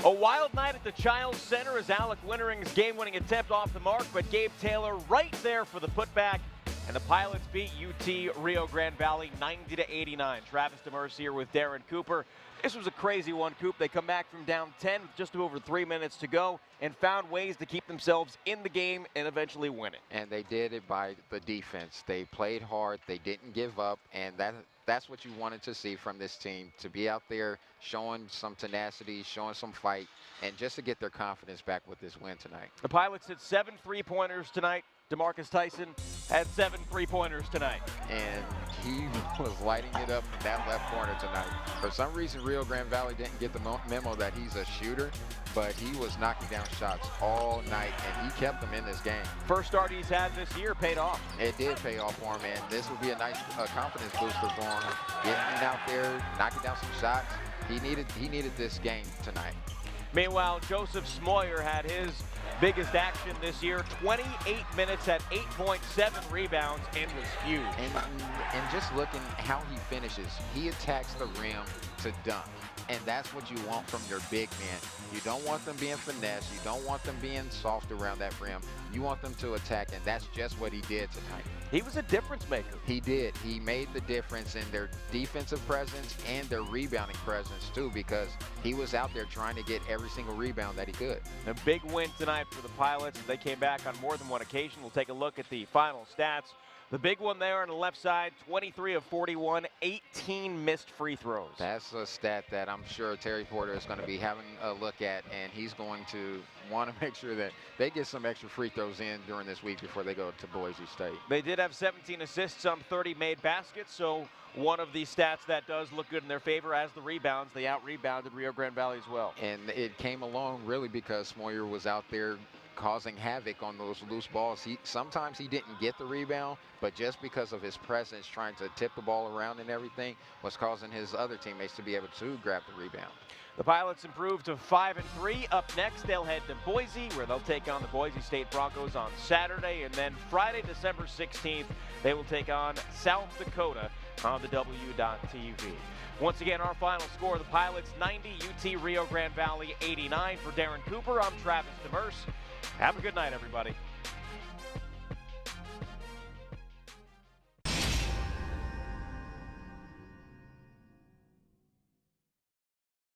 A wild night at the Childs Center as Alec Wintering's game-winning attempt off the mark, but Gabe Taylor right there for the putback. And the Pilots beat UT Rio Grande Valley 90-89. Travis Demers here with Darren Cooper. This was a crazy one, Coop. They come back from down 10 with just over 3 minutes to go and found ways to keep themselves in the game and eventually win it. And they did it by the defense. They played hard. They didn't give up, and that's what you wanted to see from this team, to be out there showing some tenacity, showing some fight, and just to get their confidence back with this win tonight. The Pilots hit 7 3-pointers tonight. DeMarcus Tyson had 7 3-pointers tonight. And he was lighting it up in that left corner tonight. For some reason, Rio Grande Valley didn't get the memo that he's a shooter, but he was knocking down shots all night, and he kept them in this game. First start he's had this year paid off. It did pay off for him, and this would be a nice confidence booster for him. Getting out there, knocking down some shots. He needed this game tonight. Meanwhile, Joseph Smoyer had his biggest action this year. 28 minutes at 8.7 rebounds and was huge. And just looking how he finishes, he attacks the rim to dunk. And that's what you want from your big men. You don't want them being finesse. You don't want them being soft around that rim. You want them to attack, and that's just what he did tonight. He was a difference maker. He did. He made the difference in their defensive presence and their rebounding presence, too, because he was out there trying to get every single rebound that he could. A big win tonight for the Pilots. They came back on more than one occasion. We'll take a look at the final stats. The big one there on the left side, 23 of 41, 18 missed free throws. That's a stat that I'm sure Terry Porter is going to be having a look at, and he's going to want to make sure that they get some extra free throws in during this week before they go to Boise State. They did have 17 assists on 30 made baskets, so one of the stats that does look good in their favor. As the rebounds, they out-rebounded Rio Grande Valley as well. And it came along really because Smoyer was out there causing havoc on those loose balls. Sometimes he didn't get the rebound, but just because of his presence trying to tip the ball around and everything was causing his other teammates to be able to grab the rebound. The Pilots improved to 5-3. Up next, they'll head to Boise, where they'll take on the Boise State Broncos on Saturday. And then Friday, December 16th, they will take on South Dakota on the W.TV. Once again, our final score, the Pilots 90, UT Rio Grande Valley 89. For Darren Cooper, I'm Travis Demers. Have a good night, everybody.